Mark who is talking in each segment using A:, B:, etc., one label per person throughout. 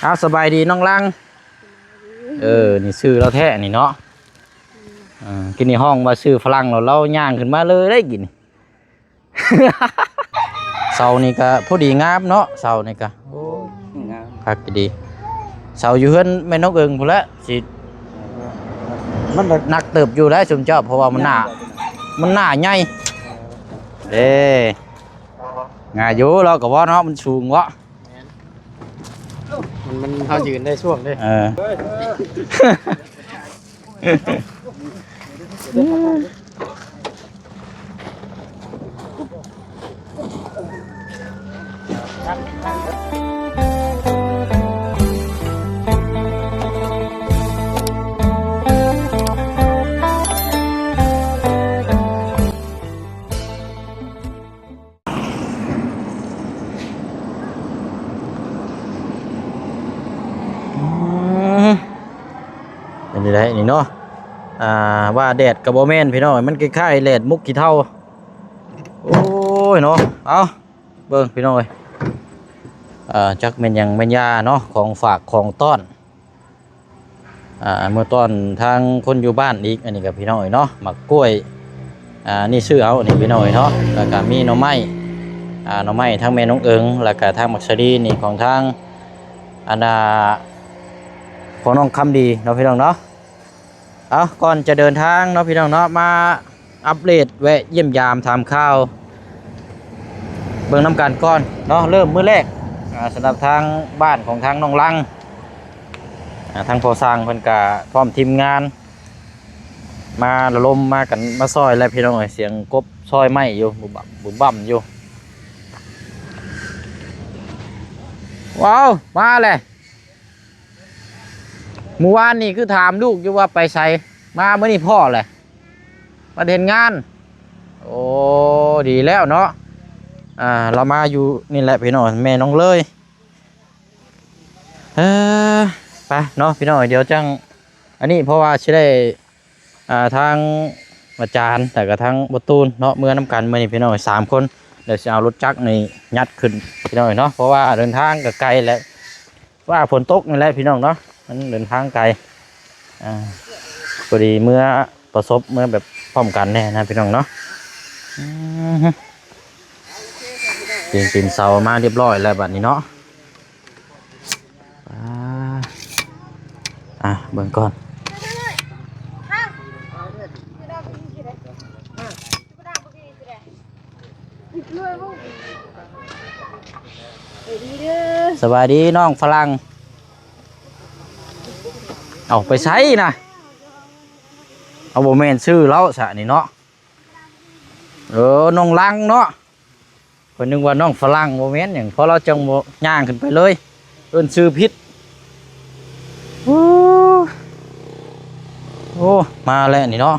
A: เอาสบายดีน้องลังนี่ซื้อเราแท้นี่เนาะกินในห้องมาซื้อฝรั่งเราย่างขึ้นมาเลยได้กิน เสานี่ก็พอดีงามเนาะเสานี่ก็โอ้งามคักดีเสาอยู่เฮือนแม่นกเอิงพุ่นละสิมันหนักเติบอยู่แล้วชุมเจ้าเพราะว่ามันหน้าใหญ่เด้งาอยู่เราก็ว่าเนาะมันสูงวะ
B: มันเขายืนได้ช่วงด้วย
A: นี่แหละนี่เนาะว่าแดดกับโบแมนพี่น้องมันคล้ายๆแดดมุกขี้เท่าโอ้ยเนาะเอาเบิ่งพี่น้องจักเป็นยังเป็นยาเนาะของฝากของต้อนเมื่อต้อนทางคนอยู่บ้านอีกอันนี้กับพี่น้องเนาะหมักกล้วยนี่ซื้อเอานี่พี่น้องเนาะแล้วก็มีหน่อไม้หน่อไม้ทั้งแม่น้องเอิงแล้วก็ทางมักสลีนี่ของทางของน้องคำดีเนาะพี่น้องเนาะเอาก่อนจะเดินทางเนาะพี่น้องเนาะมาอัปเดตแวะเยี่ยมยามทำข้าวเบิ่งน้ำกันก่อนเนาะเริ่มมื้อแรกสำหรับทางบ้านของทางน้องลังทางพอสร้างเพิ่นกะพร้อมทีมงานมาระลมมากันมาซอยแล้วพี่น้องเสียงกบซอยไม้อยู่บุบบั่มอยู่ว้าวมาเลยเมื่อวานนี่คือถามลูกอยู่ว่าไปใส่มาเมื่อนี่พ่อเลยมาเห็นงานโอ้ดีแล้วเนาะเรามาอยู่นี่แหละพี่น้องแม่น้องเลยไปเนาะพี่น้องเดี๋ยวจังอันนี้เพราะว่าใช้ได้ทางอาจารย์แต่กับทางประตูนเนาะเมื่อน้ำกันเมื่อนี่พี่น้อง3 คนเดี๋ยวจะเอารถจักรนี่ยัดขึ้นพี่น้องเนาะเพราะว่าเดินทางกับไกลแล้วว่าฝนตกนี่แหละพี่น้องเนาะมันเดินทางไกลพอดีเมื่อประสบเมื่อแบบพร้อมกันแน่นะพี่น้องเนาะปีนเสามาเรียบร้อยแล้วบัดนี้เนาะเบิ่งก่อนสวัสดีน้องฝรั่งเอาไปใช้นะเอาโบแมนชื่อแล้วสะนี่เนาะน้องลังเนาะคนนึกว่าน้องฝรั่งโบแมนอย่างเพราะเราจังย่างขึ้นไปเลยเอิ้นชื่อพิษโอ้มาแล้วนี่เนาะ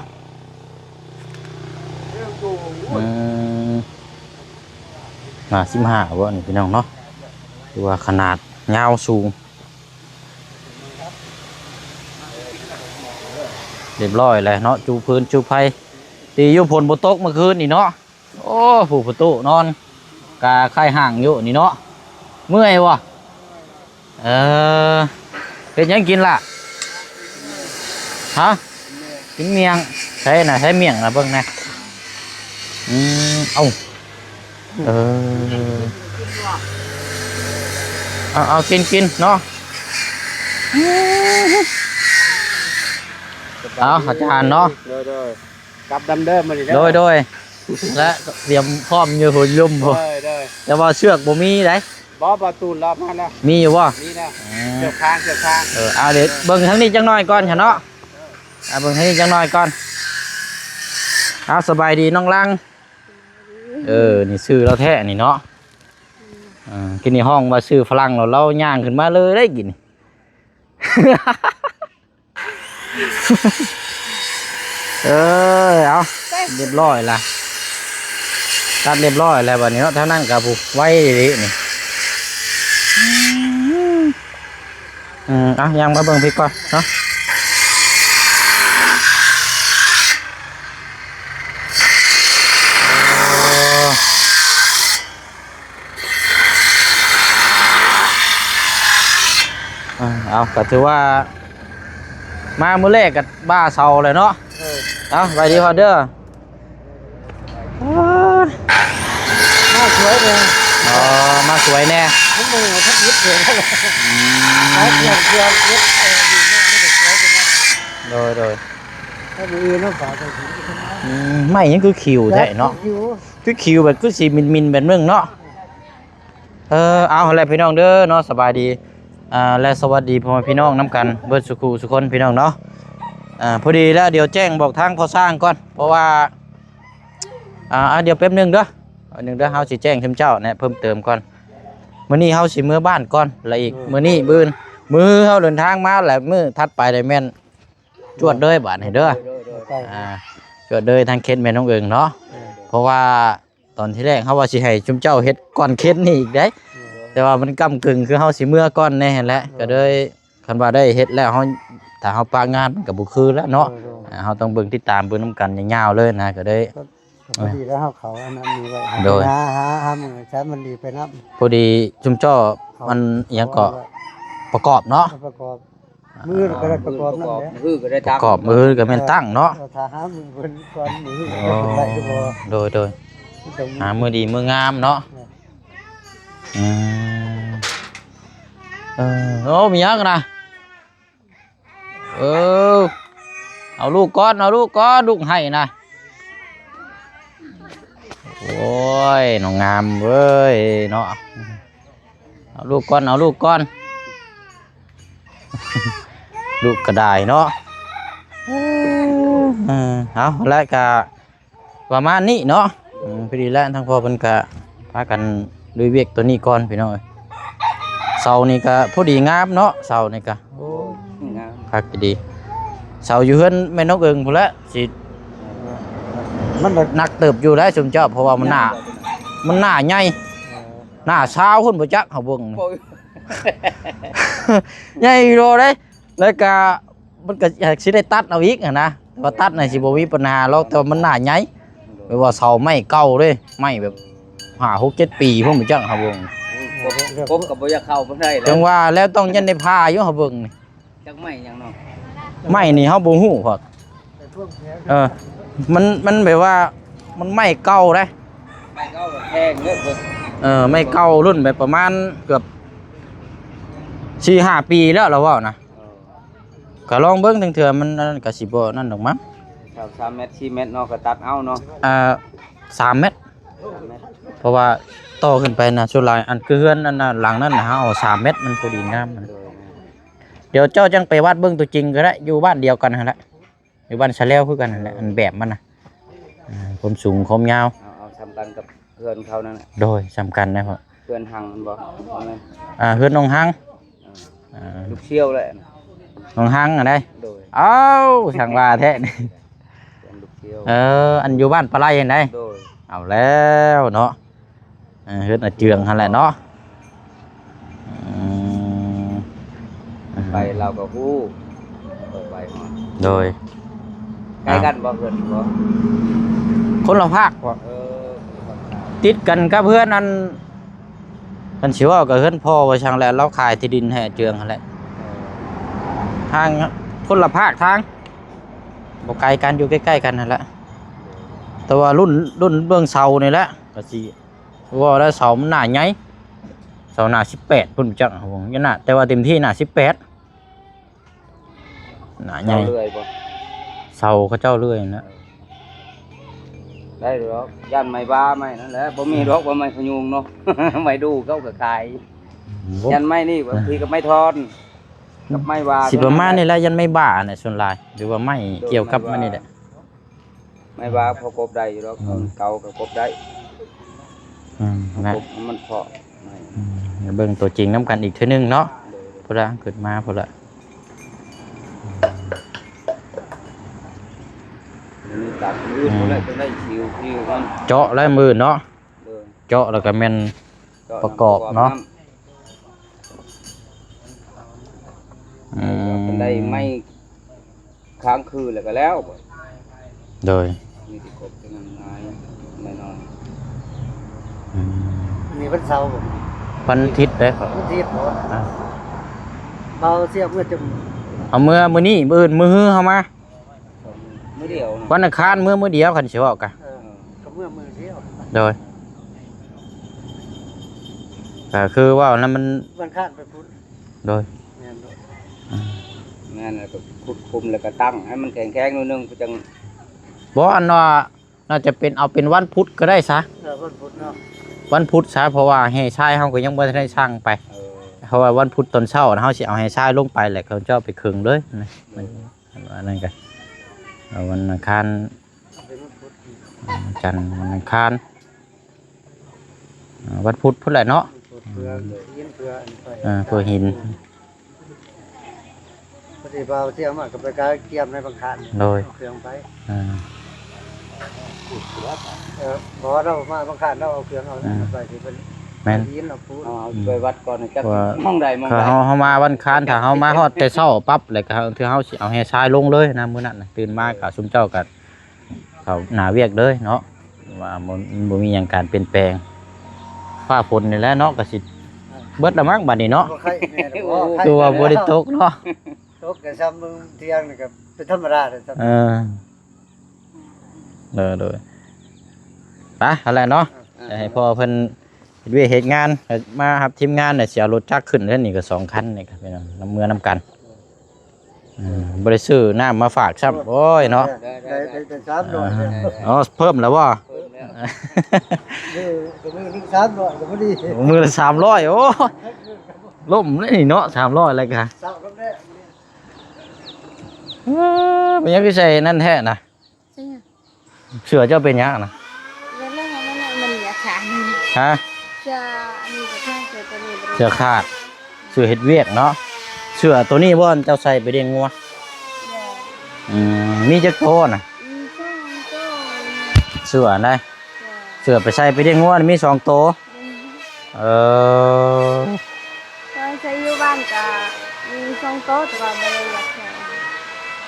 A: 15วะนี่พี่น้องเนาะดูว่าขนาดยาวสูงเรียบร้อยเลยเนาะจูพื้นจูไฟตีอยู่ผลบนโต๊ะเมื่อคืนนี่เนาะโอ้ผู้ประตูนอนกาไข่ห่างอยู่นี่เนาะเมื่อยวะเป็นยังกินล่ะฮะกินเมียงใช่น่ะใช้เมียงนะเบิ่งนะเอากินเนาะเอาอาจารย์เนาะ
B: กับดำเดิมมาดิ
A: โดยและเตรียมพร้อมอยู่หุ่นลุ่มผมแต่ว่าเชือกบ่มีได้
B: บ่ประตูรอบนั้นนะ
A: มีอยู่วะ
B: มีนะเชือกทาง
A: เอาเดี๋ยวเบิ่งทั้งนี้จังน้อยก่อนเนาะเบิ่งทั้งนี้จังน้อยก่อนเอาสบายดีน้องลังนี่ซื้อเราแท้นี่เนาะกินในห้องมาซื้อฝรั่งเราย่างขึ้นมาเลยได้กิน เอาเรียบร้อยละตัดเรียบร้อยแล้ววันนี้เนาะเท่านั้นกับผู้ไว้ดีนี่ยังมาเบิ่งพี่ก่อนเนาะ
B: เ
A: เอาก็ถือว่ามามื้อแรกก็บ้าเซาเลยเนาะเอาไปดีพอเด้อ
B: น่าสวยเลย
A: อ๋อมาสวยแน่
B: ทั้งมือทั้งยึดเลยทั้งเกี่ยวยึดอยู่เนี่ยไม่ได้สวยกันนะ
A: โดย
B: ถ้ามือน้องฝาจะถึงจะทำไม
A: ไม่ยังคือคิวแท้เนาะ
B: อยู่
A: คือคิวแบบคือสีมินแบบนึงเนาะเอาอะไรพี่น้องเด้อเนาะสบายดีและสวัสดีพ่อแม่พี่น้องน้ำกันเบิดสุขุสุคนพี่น้องเนาะพอดีแล้วเดี๋ยวแจ้งบอกทางพอสร้างก่อนเพราะว่าเดี๋ยวแป๊บนึงเด้อเฮาสิแจ้งเจ้าเนี่ยเพิ่มเติมก่อนมื้อนี้เฮาสิมื้อบ้านก่อนแล้วอีกมื้อนี้มื้อเฮาเดินทางมาแล้วมื้อถัดไปได้แม่นจวดเด้อบาดนี้เด้อจวดเด้อทางเขตแม่น้องเอิงเนาะเพราะว่าตอนที่แรกเฮาว่าสิให้ชุมเจ้าเฮ็ดก่อนเขตนี่อีกได้แต่ว่ามันก้ำกึ่งคือเฮาสิมื้อก่อนแน่แหละก็เลยคันว่าได้เฮ็ดแล้วเฮาถ้าเฮาปางานมันก็บ่คือแล้วเนาะเฮาต้องเบิ่งติดตามเบิ่งนํกันยาวๆเลยนะก็ได้
B: พอดีแล้วเขาอันนั้นมีไว้
A: โดย
B: หามือใช้มันดีไปนับ
A: พอดีชุมเจ้ามันอิหยังก็ประกอบเนาะ
B: ประกอบมือก็ได้ประกอบนั่นแหละมือก็ได้
A: ประกอบมือก็แม่นตั้งเนาะ
B: ถ้าหามือคนก่อนมือก็ได้ก็บ่
A: โดยหามือดีมืองามเนาะโอ้มีหยังนะเอาลูกก้อนลูกให้นะโอ้ยน้องงามเว้ยเนาะเอาลูกก้อน ลูกกระไดเนาะเอาแล้วก็ประมาณนี้เนาะพอดีแล้วทั้งพ่อเพิ่นก็พากันลุยเวียกตัวนี้ก่อนพี่น้องเสานี่ก็พอดีงามเนาะเสานี่ก็โอ้คักดีเสาอยู่เฮือนแม่นกเอิงพุ่นละสิมันหนักเติบอยู่แล้วชุมเจ้าเพราะว่ามันหน้าใหญ่หน้าเช้าพุ่นบ่จักเฮาเบิ่งใหญ่โลเลยแล้วก็มันก็อยากสิได้ตัดเอาอีกนะว่าตัดน่ะสิบ่มีปัญหาหรอกแต่มันหน้าใหญ่แปลว่าเสาไม้เก่าเลยไม้แบบ5 6 7 ปีพุ่นบ่จักเฮาเบิ่ง
C: ผมกับบ่อยากเข้าบ่ได้แล้ว
A: จังว่าแล้วต้องยันได้พาอยู่เฮาเบิ่งนี่
C: จักไม่หยังเนาะ
A: ไม้นี่เฮาบ่ฮู้พอมันแบบว่ามันไม้เก่าเด้
C: ไม่เข้าแบบแพงเด้อเพิ่น
A: ไม้เก่ารุ่นแบบประมาณเกือบ 4-5 ปีแล้วเราเว้านะก็ลองเบิ่งถึงเทื่อมันนั่นก็สิบ่นั่นดอกมั้ง
C: 3 เมตร 4 เมตรเนาะก็ตัดเอาเนาะ
A: 3 เมตร เพราะว่าต่อขึ้นไปนะส่วนหลายอันคือเฮือนอันน่ะหลังนั้นน่ะเฮาเอา3 เมตรมันพอดีงามมันเดี๋ยวเจ้าจังไปวัดเบิ่งตัวจริงก็ได้อยู่บ้านเดียวกันนั่นแหละอยู่บ้านชะแลวคือกันนั่นแหละอันแบบมันน่ะความสูงความยาว
C: เอาทำกันกับเพื่อนเขานั่นแหละ
A: โดยสำคัญนะพ่อ
C: เพื่อนหังมันบ่แม่น
A: เฮือนน้องฮัง
C: ลูกเชี่ยวแหละ
A: น้องฮังอะได้
C: โดย
A: เอ้าช่างว่าแท้นี่
C: เป็นลูกเชี่ยว
A: อันอยู่บ้านปลาไหลยังไง
C: โดย
A: เอาแล้วเนาะเฮือนเจืองหั่นแหละเนาะ
C: ไปเราก็ฮู้ไปฮอด
A: โดย
C: ใกล้กันบ่เพื่อนบ่
A: คนละภาคบ่ ติดกันกับเพื่อนนั่นกันสิว่ากับเพื่อนพ่อว่าช่างแล้วเราขายที่ดินให้เจืองหั่นแหละทางคนละภาคทางบ่ไกลกันอยู่ใกล้ๆกันนั่นแหละแต่ว่ารุ่นเบื้องเสานี่แหละก็สิว่าแล้วเสามันหน้าใหญ่เสาหน้า18พุ่นจังครับผมยันน่ะแต่ว่าเต็มที่หน้า18หน้าใหญ่
C: เรื่อยบ่
A: เสาเขาเจ้าเรื่อยนะ
C: ได้ดอกย่านไม้บ้าไม้นั่นแหละบ่มีดอกบ่ไม้พยุงเนาะ ไม้ดูเขาก็ขายยันไม้นี่บางทีก็ไม้ทอนกับไม้บ้า
A: สิประมาณนี้แหละยันไม่บ้าน่ะส่วนหลายหรือว่าไม่เกี่ยวกับมันนี่แหละ
C: ไม้บ้าพอกบได้อยู่ดอกเก่าก็กบได้
A: นะ
C: กบมันเพาะไม่
A: เดี๋ยวเบิ่งตัวจริงน้ำกันอีกเทื่อนึงเนาะพอละเกิดมาพอละ
C: มีตัดมือบ่ได้จนได้ชิวมัน
A: เจาะลายมือเนาะ
C: เออ
A: เจาะแล้วก็แม่น ประกอบเนาะ
C: เป็นได้ไม้ค้างคืนแล้วก็แล้วบ่
A: โดย
C: มีที่กบเป็นง่ายไม่น้อย
B: มีวันเสาร์ผม
A: วันอาทิตย์ได้ครับ
B: วันอาทิตย์เนาะ
A: อ่ะ
B: ว เบาเสียเมื่อจะ
A: เอามื้อนี้มื้ออื่นมื้อฮื้อเฮามา
C: มื้อเดียวนะ
A: วันอังคารมื้อเดียวคันสิเว้ากะ
B: ก็เมื่อมือเดียว
A: โดยก็คือว่านั้นมัน
B: วันข้านไปพุทธ
A: โดย
B: แม่นบ่
C: นั่นแล้วก็คุมแล้วก็ตั้งให้มันแข็งๆนิดนึงก็จัง
A: บ่อันว่าน่าจะเป็นเอาเป็นวันพุธก็ได้ซะ
B: วันพุธเนาะ
A: วันพุธซะเพราะว่าให้ชายเฮาก็ยังบ่ทันได้ช่างไป เพราะว่าวันพุธตอนเช้าเฮาสิเอาให้ชายลงไปแหละเขาเจ้าไปครึ่งเลยนะมันอันนั้นก็เอาวันอังคาร
B: เป็นวันพุธ
A: วันจันทร์วันอังคารวันพุธพุ่นแหละเนาะ
B: เพื่อยินเพื่ออันไป
A: เพื่อหิน
B: พอดีเบาเสียมากกับไปการเกี่ยมในบางคันเครื่องไป
A: อ่า
B: พอเรามาบางคันเราเอาเครื่องเอาไปที่เป็น
A: แม่น
B: ยินเราพูด
C: เอาไปวัดก่อนจักมองใดมอง
A: ถ้า
C: ใด
A: เฮามาวันอังคารถ้าเฮามาฮอดแต่เช้าปั๊บแล้วก็คือเฮาสิเอาให้ชายลงเลยนะมื้อนั้นน่ะตื่นมาก็ซุมเจ้าก็เขาหน้าเวียกเลยเนาะว่าบ่มีหยังการเปลี่ยนแปลงฟ้าฝนนี่แหละเนาะก็สิเบิดละมั้งบัดนี้เนาะ
B: ใครแม่
A: คือว่าบ่ได้ตกเนาะ
B: ตกแต่ซ้ำมึงเที่ยงนี่ก็เป็นธรรมดาเลยซ้ำ
A: โดยไปอะไรเนาะให้พ่อเพิ่นเฮ็ดเวยกเฮ็ดงานมาครับทีมงานเนี่ยสิเอารถจักรขึ้นแล้วนี่ก็2คันนี่ก็พี่น้องน้ำเมื่อน้ำกันบ่ได้ซื้อน้ำมาฝากซ้ำโอ้ยเนาะ
B: ได้300
A: อ๋อเพิ่มแล้วบ่
B: ก็มือนึง300ก็พอดี
A: มือละ300โอ้ล่มเลยนี่เนาะ300อะไรกัน
B: เศร้าก็ได้
A: เป็นยังคือใส่นั่นแท้นะ
D: ใช่ไหม
A: เสือเจ้าเป็นยังนะ
D: แล้วเรื่องของมันเหลือขาด
A: ฮะ
D: จะมีกระทั่งเจอตัวนี้
A: เสือขาดเสือเฮ็ดเวียกเนาะเสือตัวนี้บ่เจ้าใส่ไปเลี้ยงงัวมีจักโตน่ะเสือได้เสือไปใส่ไปเลี้ยงงัวมี2โตวเออ
D: ตอนใช้อยู่บ้านก็มี2 โต๊ะแต่ว่าไม่ได้อยากใช้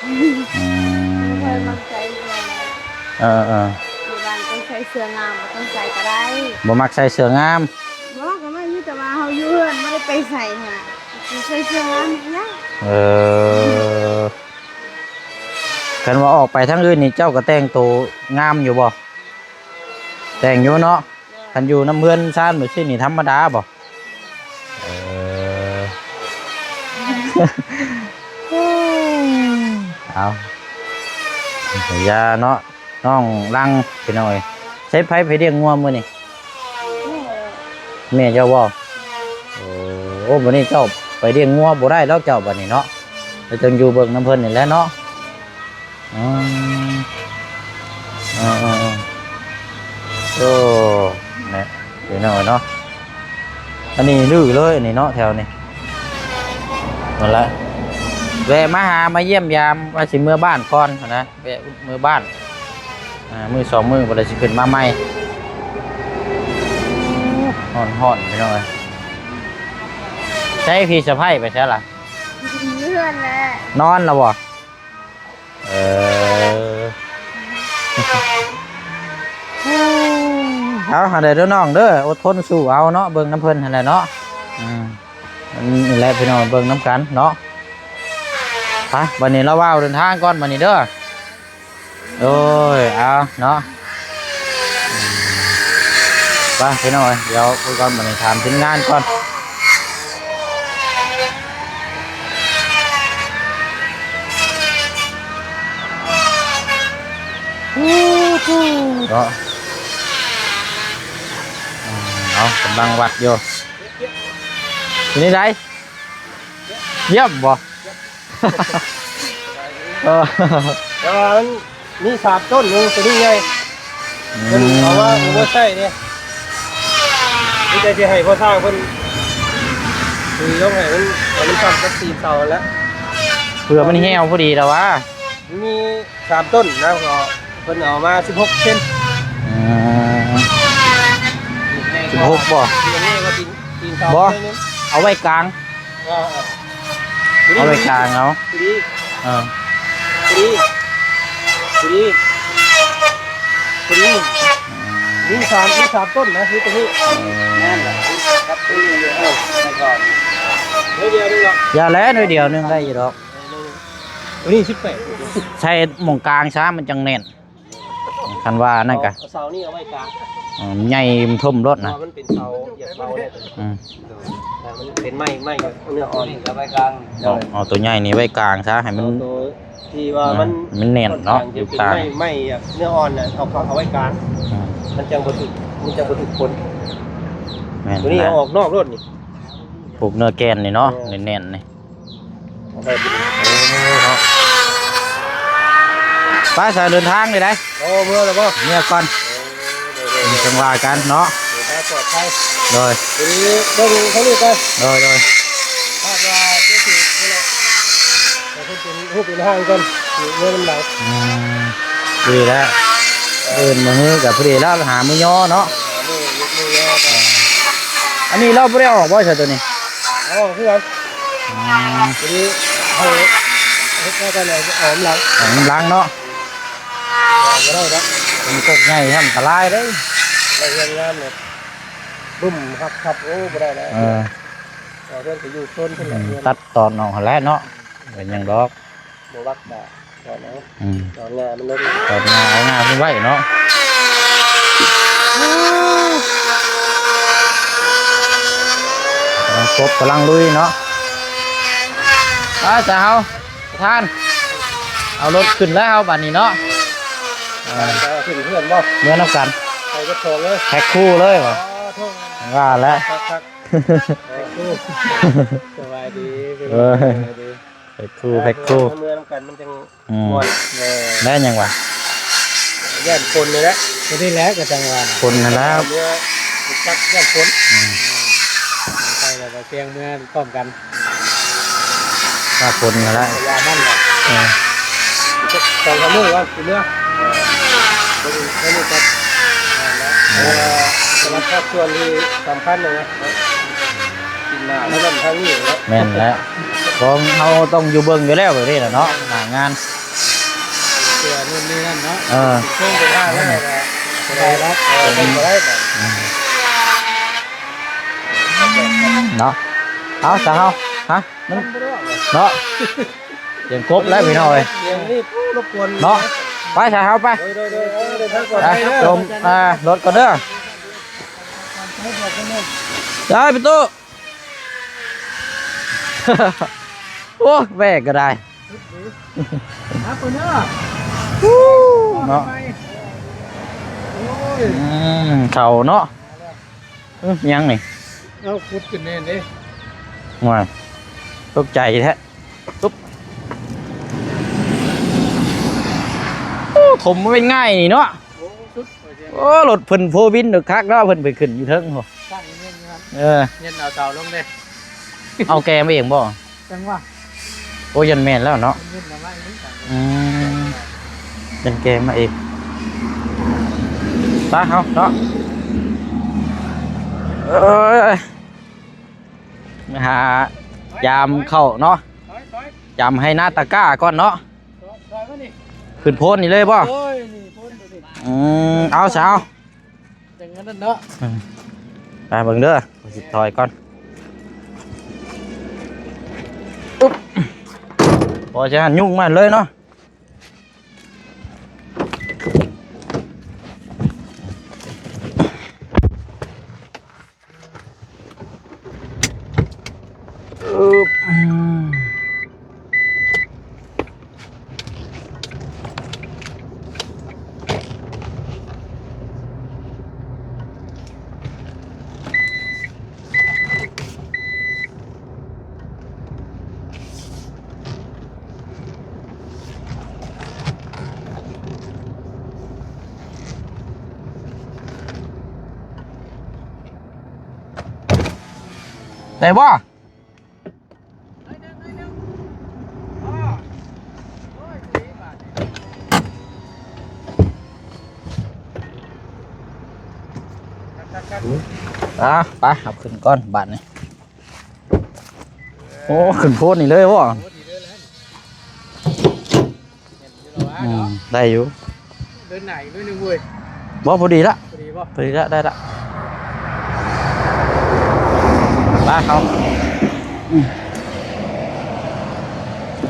D: ไม่เคยมักใช้เลย
A: เออ
D: อยู่บ้านต้องใช้เสื้องามต้องใส่ก็ได้
A: บ่มักใส่เสืองาม
D: บอกก็ไม่อยู่แต่ว่าเขาอยู่เพื่อนไม่ได้ไปใส่ค่ะใส่เสื้องามนะ
A: เออกันว่าออกไปทางอื่นนี่เจ้าก็แต่งตัวงามอยู่บ่แต่งอยู่เนาะคันอยู่น้ำเพื่อนซ่านมื้อซี่นี่ธรรมดาบ่เออ เอายาเนาะน้องลังไปหน่อยใช้ไผไปเลี้ยงงัวมื้อนี่แม่เจ้าบ่โอ้บัดนี้เจ้าไปเลี้ยงงัวบ่ได้แล้วเจ้าบัดนี้เนาะไปจงอยู่เบิ่งน้ำเพิ่นนี่แหละเนาะอ๋อโอ้เนี่ยไปหน่อยเนาะอันนี้ดื้อเลยอันนี้เนาะแถวนี้นั่นแหละแวะมาหามาเยี่ยมยามว่าสิเมื่อบ้านก่อนนะแวะเมื่อบ้านมือ2 มือบ่ได้สิขึ้นมาใหม่ฮ้อนๆไปหน่อยใช้พี่สะใภ้ไปใช่ล่ะ
D: เพื่อนแหละ
A: นอนแล้วบ่เอาหาได้เด้อน้องเด้ออดทนสู้เอาเนาะเบิ่งน้ำเพิ่นหั่นแหละเนาะนี่แหละพี่น้องเบิ่งน้ำกันเนาะไปวันนี้เราว่าวเดินทางก่อนวันนี้เด้อโอ้ยเอาเนาะไปพี่น้องเดี๋ยวคุยกันวันนี้ถามถึงงานก่อนเนาะเอากำลังวัดอยู่ทีนี้ได้เยี่ยมบ่
B: แต่ว่ามันมี3ต้นนึงตัวนี้ไงเพิ่นเอาว่าบ่ใช่เนี่ยนี่จะสิให้พ่อสร้างเพิ่นคือต้องให้มันทำสัก4เสาแล้ว
A: เผื่อมันเหี่ยวพอดีแล้ววะ
B: มี3ต้นนะก็เพิ่นเอามา16เซน
A: 16บ่
B: อันนี้ก็ตีนเสา
A: บ่
B: นึง
A: เอาไว้กลางเอาไว้กลางเอา
B: ดี
A: เออ
B: ดีมี3ต้นนะคือตัวนี้
C: นั่นแหละครับตู้อยู่ในก่อน
B: เดียวนึงหรอก
A: อย่าแล้วหน่อยเดียวนึงได้อยู่ดอก
B: นี่18
A: ใช้หม่องกลางช้ามันจังแน่นคันว่านั่นกะ
B: เสานี่เอาไว้กลาง
A: ใหญ่ทุ่มรถนะ
B: มันเป็นเสาเหยียบเสาเนี่ย
A: อืม
B: แต่มันเป็นไม้เนื้ออ่อน
C: นี่ก็ไปกลาง
A: เอาตัวใหญ่นี่ไว้กลางช้าให้มัน
B: ตัวที่ว่ามัน
A: มันแน่นเนาะอ
B: อยู่
A: ยู่กลาง
B: ไม่เนื้ออ่อนน่ะเอาไว้กลาง
A: อืม
B: มันจังบ่ถูกคน
A: แม่น
B: ตัวนี้
A: นะ
B: เอาออกนอกรถนี่
A: ปลูกเนื้อแกนนี่เนาะแน่นๆนี่
B: เอาไป
A: ป้าสายเดินทางเลยได้
B: โอ้เมื่อแล้วบ่
A: เนี่ยก่อนมีจังหวะกันเนาะ
B: ปลอดภัย
A: โดย
B: ทีนี้ต้องเขาเรียกกัน
A: โดย
B: คาดว่าจะถูกนี่แหละแต่คนเป็นผู้เป็นห้างกันอยู่เมื่อน้ำหลัง
A: ดีแล้วเดินมาฮือกับพอดีแล้วหามือย่อเนาะ
B: นี่ยกมือยอไป
A: อันนี้เราไม่ได้ออกบ่ใช่ตัวนี้
B: อ๋อเพื่อนทีนี้เขาเขากันเลยออมหลัง
A: ของล้างเนาะ
B: ไม่ได้ครับ
A: เป็นกกใหญ่ทำอันตรายเด้ย
B: เราเรียนงานเนี่ยบุ้มครับโอ้ไม่ได้แล้วเพื่อนจะอยู่ต้นขึ้นหลังเรียน
A: ตัดตอนออกหันแล้วเนาะเป็นหยังดอก
B: โมวัดด่าตอนนั้น
A: อืม
B: ตอนงานมันลด
A: ตอนงาเอางาเพิ่นไว้เนาะกำลังกบกำลังลุยเนาะจ้าเฮาท่านเอารถขึ้นแล้วเฮาบัดนี้เนาะ
B: ถึงเพื่อนบอก
A: เมื่อนับกัน
B: ใครก็โทรเลย
A: แพ็คคู่เลยว่ะ
B: โทร
A: ว่าแล้ว
B: ครับสบายดี
A: แพ็คคู่แพ็คคู่
B: เมื่อน้ำกันมันจัง
A: อืม
B: มวน
A: ได้ยังวะ
B: ย่านคนเลยนะไม่ได้แล้วกับจังหวัด
A: คนนั่นแล้ว
B: เมื่อจักย่านคน
C: ไปแล้วก็เสียงเมื่อพร้อมกัน
A: ถ้าคนนั่นแล้ว
B: ยามั่นเลย
A: เออ
B: สองสามมื้อว่าคือเมื่อไม่มีจัดสำหรับครอบครัวที่สำคัญเลยนะกินหน้าแล้วมันทางนี้แล้ว
A: แม่นแล้วของเขาต้องอยู่เบิ่งอยู่แล้วแบบนี้แหละเนาะหางาน
C: เสือนู่นนี่นั่นเนาะ
A: เออ
B: เครื่องเป็นห้าแล้วสบายแล้วเป็นไปได้แบบ
A: เนาะเอาสาวฮะมันเนาะเสียงกบแล้วพี่น้อย
B: เสียงนี่รบกวน
A: เนาะไปสาวไป
B: โดยทางก่อน
A: ไป
B: ไป
A: ชมรถก่อนเด้อได้ประตู โอ้แวกก็ได้เนาะเขาเนาะยังนี่
C: เอาพุดขึ้นแน่นี่
A: ngoài tốc chạy thế tốc thùng bên ngay này nó lột phần phô vin được khác đó phần phải khẩn như thế rồi
C: ตั้งเงี้ยนะครับเงี้ยเอาเสาลงเลย
A: ao kè mới hiểm bỏ
C: จังว่า
A: ôi dần mènแล้วnó
C: เงี้ยเอาไว้นี่
A: dần kè mà im ta không đó ơiหายามเข้าเนาะยามให้หน้าตะกร้าก่อนเนาะขึ้นโพนนี่เลยป่ะ
C: โอ้ยนี่พ้นดูดิ
A: เอาสาว
C: อย่างนั้นเนาะ
A: ไปเบิ่งเด้อสิถอยก่อนอุ๊บพอจะหันยุ่งมาเลยเนาะได้บ่ไปเอาขึ้นก้อนบาทนี่โอ้ขึ้นโพดนี่เลยวะได้อยู่
C: เดินไหนด้วยนึงเว้ย
A: บ่พอดีละ
C: พอดีป่ะ
A: พอดีละได้ละไปเขา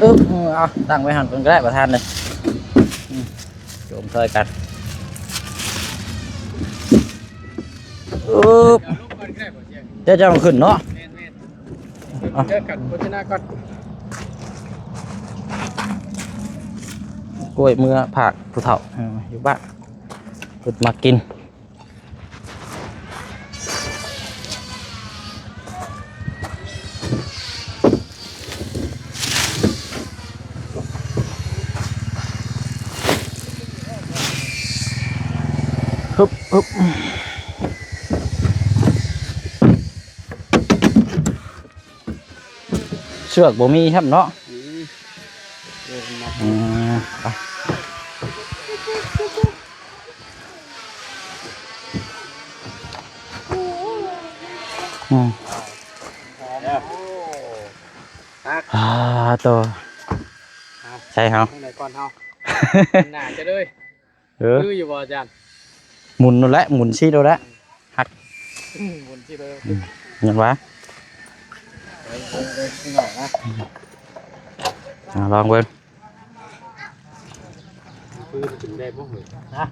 A: อึ๊บเอาตั้งไว้หันกันก็ได้ประธานเลยโจมช่วยกันอึ๊บเดี๋ยวจะมาขึ้นเนาะ
B: เดี๋ยวกัดโฆษณาก่อน
A: กล้วยเมื่อผักผู้เฒ่าอยู่บ้านขุดมากินฮึบฮึบเชือกบ่มีครับเนาะไปตัวใช่เหรอ
B: ข้างในก่อนเฮาหนาจะเลย คืออยู่บ่อาจารย์
A: หมุนนู่นแหละหมุนชี้ดูแลว
B: บนที่เลย
A: เห็นวะลองเว้น
B: คือถึงได้บ่เหรอนะ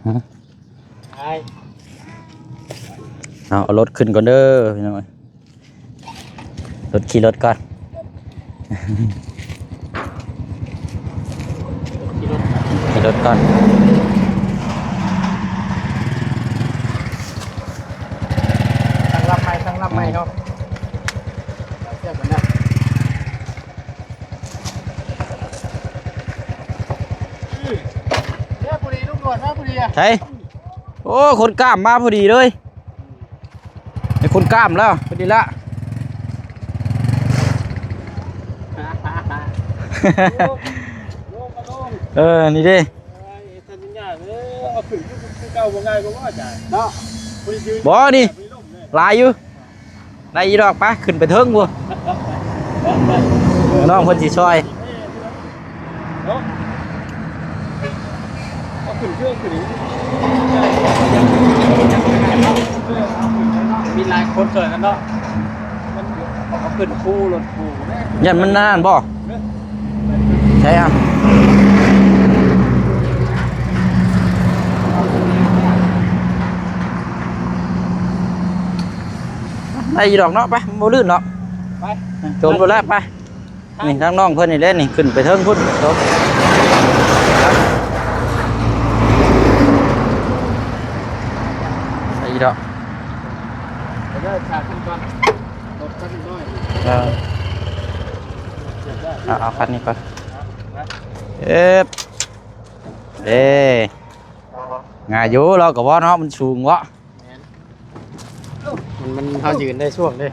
B: ไอ้
A: เอารถขึ้นก่อนเด้อพี่น้องรถขี่รถก่อนขี่รถก่อน
B: ตั้งรับไม่เนาะเทียบกันนะเนี่ยพอดีลูกหนวดนะพอดีอ่ะ
A: ใช่โอ้คนกล้ามมาพอดีเลยไอ้คนกล้ามแล้วพอดีละ นี่ดิบ่นี่ลายอยู่ได้ยีดอกปะขึ้นไปเทิงบ่น้องคนสิซอย
B: มีหลายคนเกิดกันเนาะมันเอาขึ้นคู่รถคู่
A: ยันมันนานบ่ใช่อ่ะได้ยีดอกเนาะไปโมลื่นเนาะ
B: ไป
A: โจมตัวแรกไปนี่ทั้งน้องเพื่อนนี่เล่นนี่ขึ้นไปเทิงพุ่นโจมได้ยีดอก
B: เดี๋ยวฉากขึ้นก่อนรถขึ้นน้อย
A: เอาคันนี้ก่อนเด้งายอยู่เรากับว่าเนาะมันสูงวะ
B: มันเขายืนได้ช่วงเลย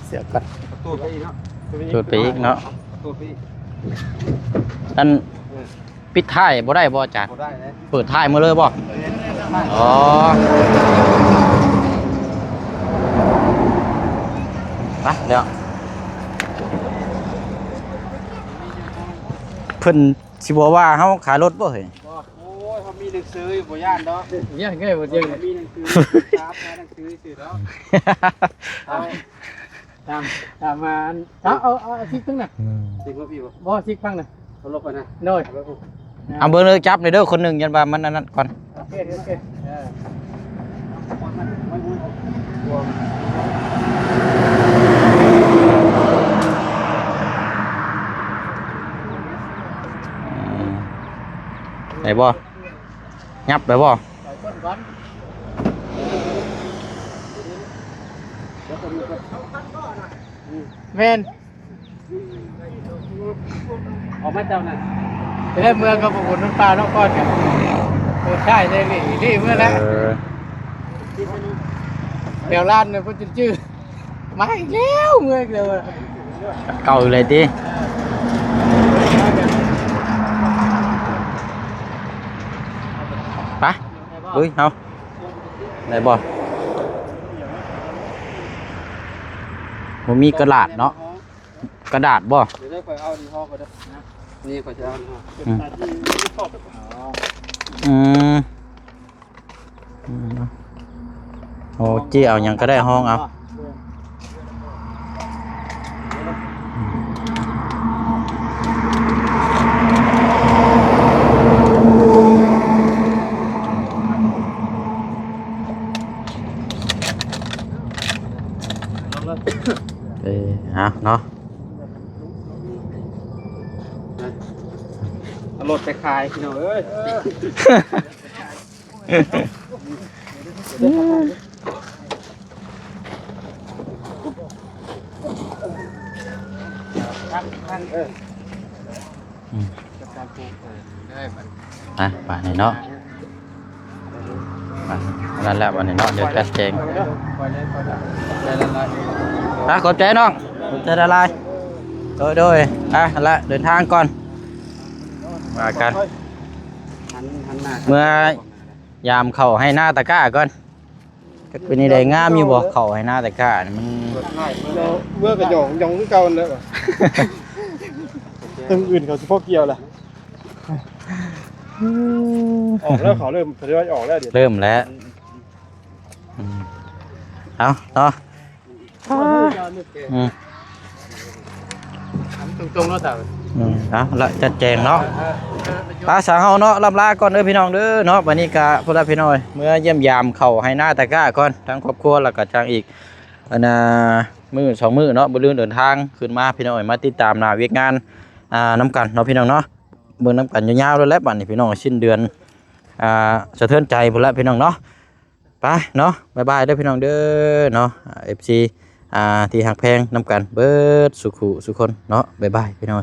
B: เสียบกันตัวไปอีกเนาะ
A: จุดไปอีกเนาะ
B: ตัวไปอีก
A: อันปิดท้ายบ่ได้บ่อาจารย์
B: ได้เลย
A: เปิดท้ายมาเลยบ่อ๋อไปเดี๋ยวเพิ่นสิบอกว่าเฮาขายรถบ่เฮ้ย
B: โอ้ยเขามีหนังสืออยู่บ่ย่านเนาะย่านไงบ่จริงมีหนังสือครับหนังสือสิเนาะตามมาเอาซิกตั้งน่ะซิกบ่พี่บ่ซิกฟังน่ะเอาลบไปนะน้อย
A: เอาเบิ่งเลยจับหน่อยเด้อคนหนึงยันว่ามันอันนั้นก่อน
B: โอเค
A: ได้บ่ยับได้บ่
B: แม่นออกมาเจ้านั่นไปได้เมืองกับบุญน้ำปลาน้องก้อนกันเปิดค่ายได้นี่เมื่อแล้วเดี๋ยวร้านเนี่ยเพิ่นจื้อมาอีกแล้วเมื่อเดียว
A: เก่าอยู่เลยติไปเฮ้ยเอาได้บ่บ่มีกระดาษเนาะกระดาษบ่
B: เดี๋ยวได้ไปเอาดีห้อก็ได้นะ
C: นี่ก็จะ
A: อืมโอ้จี้เอาหยังก็ได้ห้องเอาเอาเนาะ
C: รถไปขายพี่น้องเอ้ย
A: ป่านนี้เนาะนั่นแหละวันนี้เนาะเดี๋ยวจัดแจงขอบใจน้องขอบใจละลายโดยละเดินทางก่อนมากันเมื่อยามเข่าให้หน้าตะกร้าก่อนก็เป็นนี่ได้งามอยู่บ่เข่าให้หน้าตะกร้ามัน
B: เมื่อกระหยองเก่าแล้วตึงอื่นเขาสิพวกเกี่ยวล่ะออกแล้วเขาเริ่มทยอยออกแล้วเดี๋ยว
A: เริ่มแล้วเอาเนาะ
B: ตรงๆแล้วแต่
A: เอาละจัดแจงเนาะภาษาเฮาเนาะลำลาก่อนเด้อพี่น้องเด้อเนาะวันนี้ก็พวกเราพี่น้อยเมื่อเยี่ยมยามเข้าให้หน้าตะกร้าก่อนทั้งครอบครัวแล้วก็ทางอีกอันน่ะมื้อ2มื้อเนาะบ่ลืมเดินทางขึ้นมาพี่น้อยมาติดตามหน้าเวียกงานนํกันเนาะพี่น้องเนาะเบิ่งนํกันยาวๆเลยแหละบัดนี้พี่น้องสิ้นเดือนสะเทือนใจพุ่นละพี่น้องเนาะไปเนาะบ๊ายบายเด้อพี่น้องเด้อเนาะ FC ที่หักแพงนํกันเบิดสุขุสุคนเนาะบ๊ายบายพี่น้อง